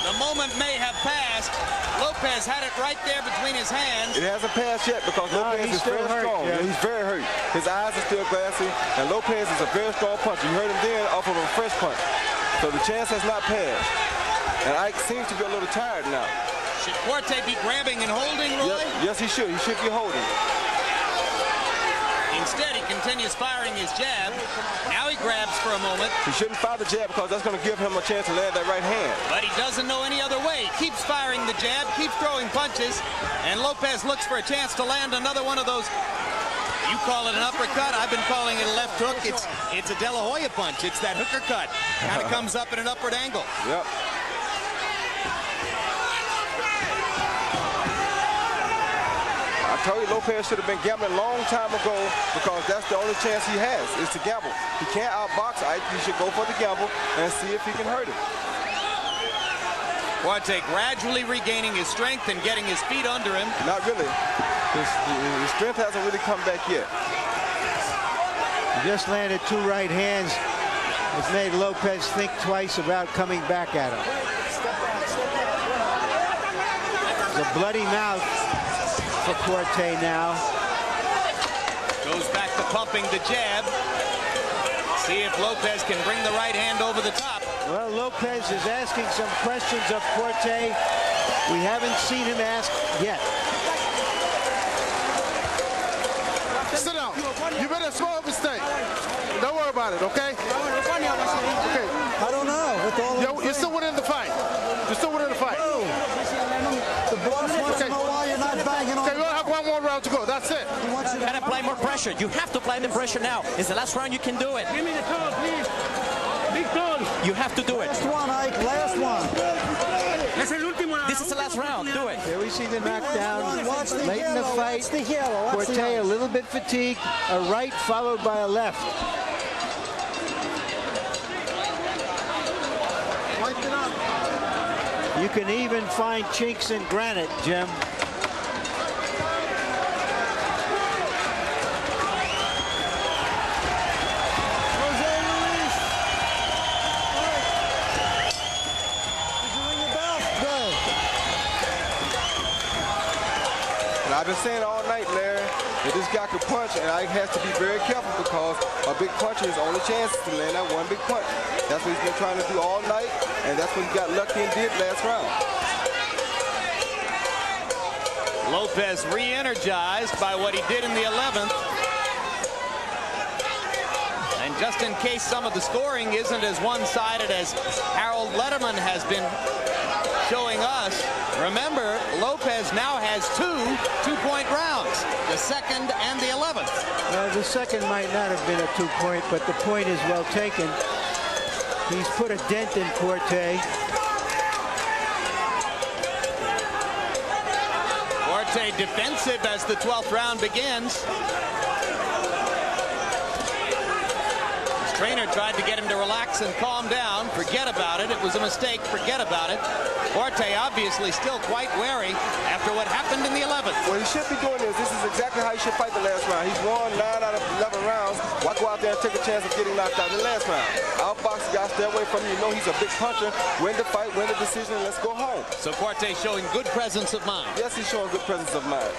The moment may have passed. Lopez had it right there between his hands. It hasn't passed yet because Lopez is very strong. Yeah, he's very hurt. His eyes are still glassy, and Lopez is a very strong puncher. You heard him then off of a fresh punch. So the chance has not passed. And Ike seems to be a little tired now. Should Quarte be grabbing and holding, Roy? Yes, he should. He should be holding. Instead, he continues firing his jab. Now he grabs for a moment. He shouldn't fire the jab because that's going to give him a chance to land that right hand. But he doesn't know any other way. He keeps firing the jab, keeps throwing punches, and Lopez looks for a chance to land another one of those. You call it an uppercut. I've been calling it a left hook. It's a De La Hoya punch. It's that hooker cut. Kind of comes up at an upward angle. Yep. I told you Lopez should have been gambling a long time ago because that's the only chance he has is to gamble. He can't outbox Ike. He should go for the gamble and see if he can hurt him. Quarte gradually regaining his strength and getting his feet under him. Not really. His strength hasn't really come back yet. He just landed two right hands. It's made Lopez think twice about coming back at him. It's a bloody mouth for Quarte now. Goes back to pumping the jab. See if Lopez can bring the right hand over the top. Well, Lopez is asking some questions of Quarte. We haven't seen him ask yet. Sit down. You made a small mistake. Don't worry about it, okay? Okay. I don't know. You're still winning the fight. You're still winning the fight. The boss wants to know why you're not banging on. Okay, we only have one more round to go. That's it. You gotta apply more pressure. You have to apply the pressure now. It's the last round. You can do it. Give me the toe, please. Big toe. You have to do it. Last one, Ike. Last one. This is the last round. Do it. Here we see the knockdown Watch the late in the yellow. fight. Watch the yellow. Watch the Quarte a yellow. little bit fatigued. A right followed by a left. You can even find chinks in granite, Jim. I've been saying all night, Larry, that this guy could punch, and Ike has to be very careful because a big puncher is only chance to land that one big punch. That's what he's been trying to do all night, and that's what he got lucky and did last round. Lopez re-energized by what he did in the 11th. And just in case some of the scoring isn't as one-sided as Harold Letterman has been showing us, remember, Lopez now has two-point rounds, the second and the 11th. The second might not have been a 2-point, but the point is well taken. He's put a dent in Quarte. Quarte defensive as the 12th round begins. His trainer tried to get him to relax and calm down. Forget about it. It was a mistake. Forget about it. Quarte obviously still quite wary after what happened in the 11th. What he should be doing is, this is exactly how he should fight the last round. He's won 9 out of 11 rounds. Why go out there and take a chance of getting knocked out in the last round? Outbox the guy, stay away from you. You know he's a big puncher. Win the fight, win the decision, and let's go home. So Quarte showing good presence of mind. Yes, he's showing good presence of mind.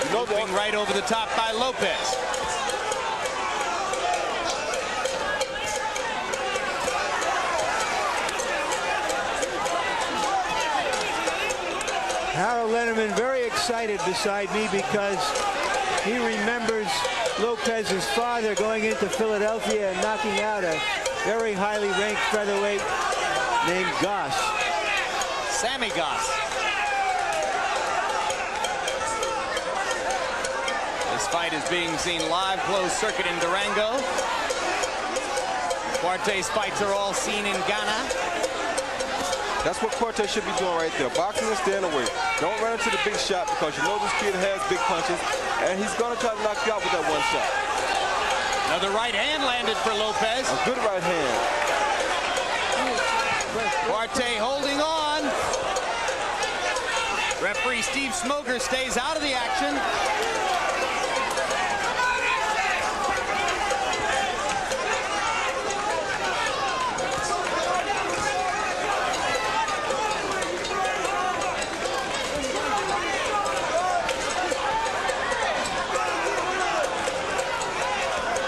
You know, moving right over the top by Lopez. Harold Letterman very excited beside me because he remembers Lopez's father going into Philadelphia and knocking out a very highly ranked featherweight named Goss. Amigos. This fight is being seen live closed circuit in Durango. Quarte's fights are all seen in Ghana. That's what Quarte should be doing right there. Boxing and staying away. Don't run into the big shot because you know this kid has big punches, and he's going to try to knock you out with that one shot. Another right hand landed for Lopez. A good right hand. Quarte holding on. Referee Steve Smoger stays out of the action.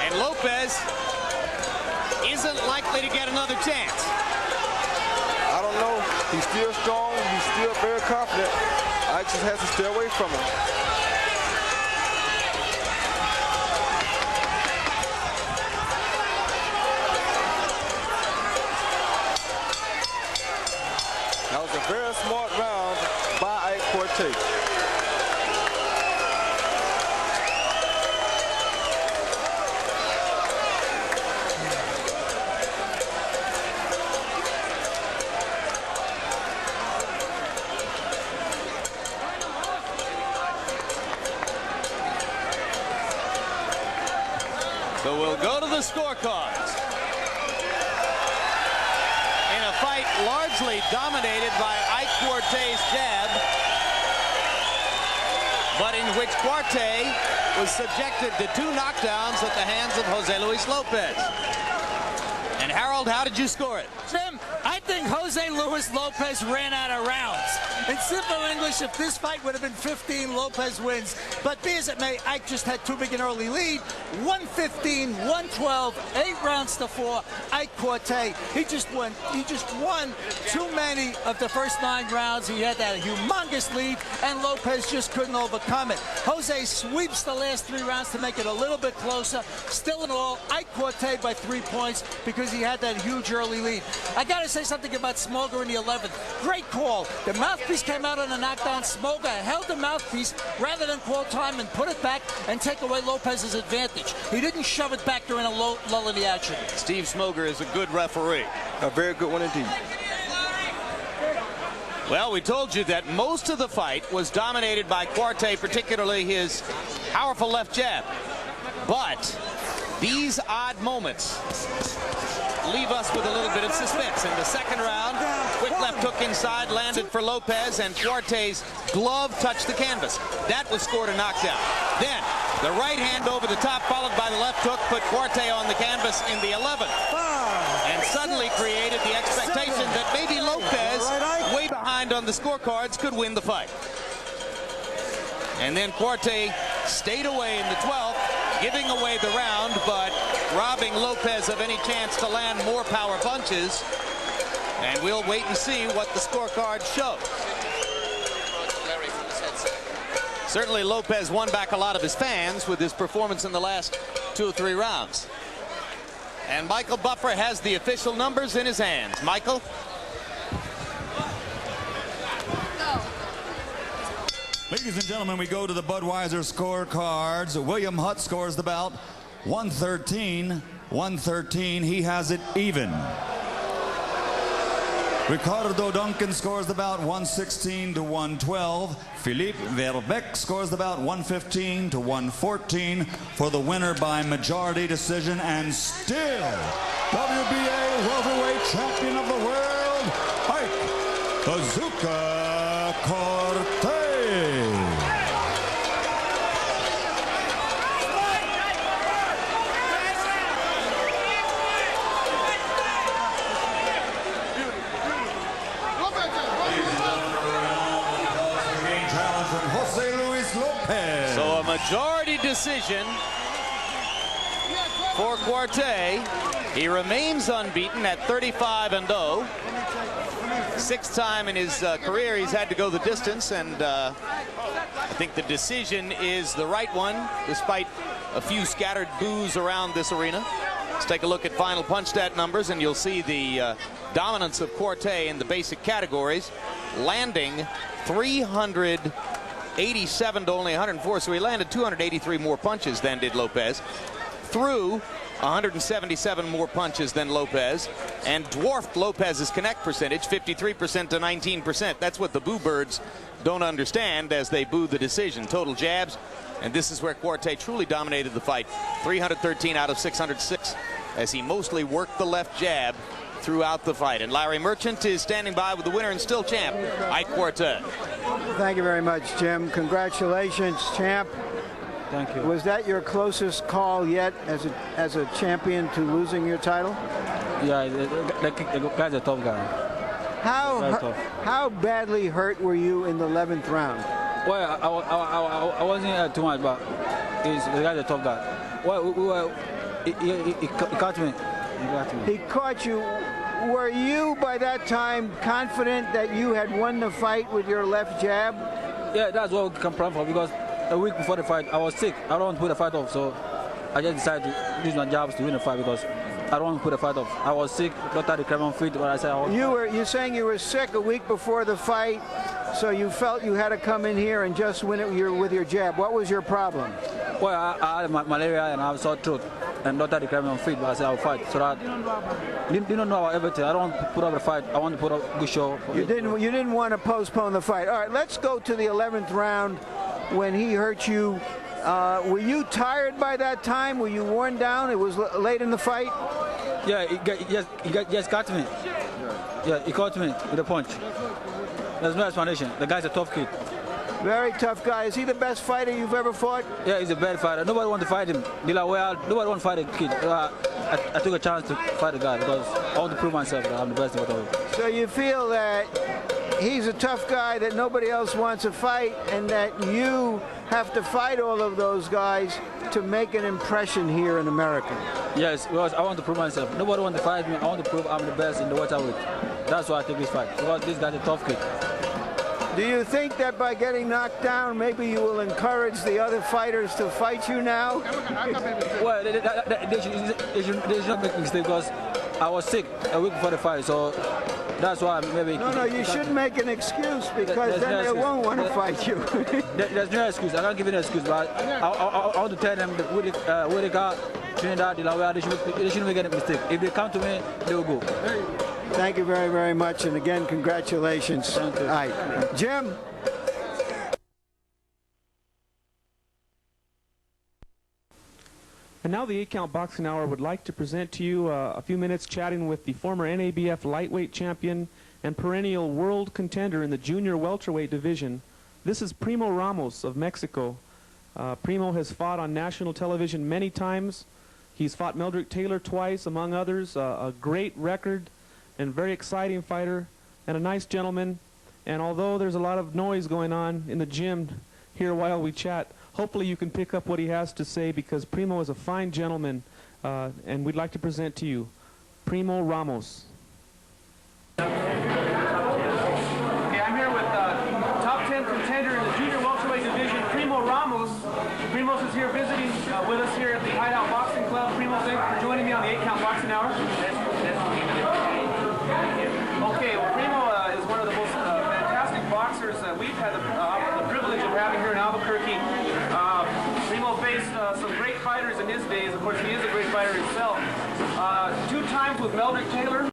And Lopez isn't likely to get another chance. I don't know. He's still strong. He's still very confident. I just has to stay away from him. That was a very smart round by Quartet. So we'll go to the scorecards. In a fight largely dominated by Quarte's jab, but in which Quarte was subjected to 2 knockdowns at the hands of Jose Luis Lopez. And Harold, how did you score it? Jim, I think Jose Luis Lopez ran out of rounds. In simple English, if this fight would have been 15, Lopez wins. But be as it may, Ike just had too big an early lead. 115, 112, 8 rounds to 4. Ike Quarte, he just won too many of the first 9 rounds. He had that humongous lead, and Lopez just couldn't overcome it. Jose sweeps the last 3 rounds to make it a little bit closer. Still in all, Ike Quarte by 3 points because he had that huge early lead. I got to say something about Smoger in the 11th. Great call. The Mouthpiece came out on a knockdown. Smoger held the Mouthpiece rather than call time and put it back and take away Lopez's advantage. He didn't shove it back during a lull in the action. Steve Smoger is a good referee. A very good one indeed. Well, we told you that most of the fight was dominated by Quarte, particularly his powerful left jab. But these odd moments leave us with a little bit of suspense. In the second round, quick left hook inside landed for Lopez, and Quarte's glove touched the canvas. That was scored a knockdown. Then the right hand over the top, followed by the left hook, put Quarte on the canvas in the 11th. And suddenly created the expectation that maybe Lopez, way behind on the scorecards, could win the fight. And then Quarte stayed away in the 12th, giving away the round, but robbing Lopez of any chance to land more power punches. And we'll wait and see what the scorecard shows. Certainly Lopez won back a lot of his fans with his performance in the last 2 or 3 rounds. And Michael Buffer has the official numbers in his hands. Michael? Ladies and gentlemen, we go to the Budweiser scorecards. William Hutt scores the bout 113. He has it even. Ricardo Duncan scores the bout 116 to 112. Philippe Verbeck scores the bout 115 to 114 for the winner by majority decision, and still WBA welterweight champion of the world, Ike Bazooka Quarte. So a majority decision for Quarte. He remains unbeaten at 35-0. 6th time in his career he's had to go the distance, and I think the decision is the right one, despite a few scattered boos around this arena. Let's take a look at final punch stat numbers, and you'll see the dominance of Quarte in the basic categories. landing 387 to only 104, so he landed 283 more punches than did Lopez. Threw 177 more punches than Lopez, and dwarfed Lopez's connect percentage, 53% to 19%. That's what the boo birds don't understand as they boo the decision. Total jabs, and this is where Quarte truly dominated the fight. 313 out of 606, as he mostly worked the left jab throughout the fight. And Larry Merchant is standing by with the winner and still champ, Quartet. Thank you very much, Jim. Congratulations, champ. Thank you. Was that your closest call yet as a champion to losing your title? Yeah, the guy's a tough guy. How badly hurt were you in the 11th round? Well, I wasn't too much, but the guy's a tough guy. Well, he caught me. He caught you. Were you by that time confident that you had won the fight with your left jab? Yeah, that's what we can plan for, because a week before the fight, I was sick. I don't want to put the fight off, so I just decided to use my jabs to win the fight because I don't want to put the fight off. I was sick, doctor declared me fit, but I said I was. You're saying you were sick a week before the fight, so you felt you had to come in here and just win it with your jab. What was your problem? Well, I had malaria and I have sore throat, and doctor declared me fit, but I said I'll fight. So that didn't know about everything. I don't want to put up the fight. I want to put up a good show. You didn't want to postpone the fight. All right, let's go to the 11th round. When he hurt you, were you tired by that time? Were you worn down? It was late in the fight? Yeah, he just got me. Yeah, he caught me with a punch. There's no explanation. The guy's a tough kid. Very tough guy. Is he the best fighter you've ever fought? Yeah, he's a bad fighter. Nobody wants to fight him. Nobody wants to fight a kid. I took a chance to fight the guy because I want to prove myself that I'm the best in the world. So you feel that he's a tough guy that nobody else wants to fight, and that you have to fight all of those guys to make an impression here in America? Yes, because I want to prove myself. Nobody wants to fight me. I want to prove I'm the best in the welterweight. That's why I take this fight, because this guy's a tough kid. Do you think that by getting knocked down, maybe you will encourage the other fighters to fight you now? Well, they should not make a mistake, because I was sick a week before the fight, so that's why maybe... No, you shouldn't make an excuse, because then they won't want to fight you. There's no excuse. I can't give you an excuse, but I want to tell them that where they got Trinidad, Delaware, they shouldn't make any mistake. If they come to me, they will go. Thank you very, very much, and again, congratulations. Thank you. All right, Jim. And now the 8-Count Boxing Hour would like to present to you a few minutes chatting with the former NABF lightweight champion and perennial world contender in the junior welterweight division. This is Primo Ramos of Mexico. Primo has fought on national television many times. He's fought Meldrick Taylor twice, among others. A great record and very exciting fighter and a nice gentleman. And although there's a lot of noise going on in the gym here while we chat, hopefully you can pick up what he has to say, because Primo is a fine gentleman, and we'd like to present to you Primo Ramos. Okay, I'm here with top 10 contender in the junior welterweight division, Primo Ramos. Primo's is here visiting with us here at the Hideout Boxing Club. Primo, thanks for joining me on the 8-Count Boxing Hour. Okay, well, Primo is one of the most fantastic boxers that we've had the privilege of having here in Albuquerque. Primo faced some great fighters in his days. Of course, he is a great fighter himself. 2 times with Meldrick Taylor,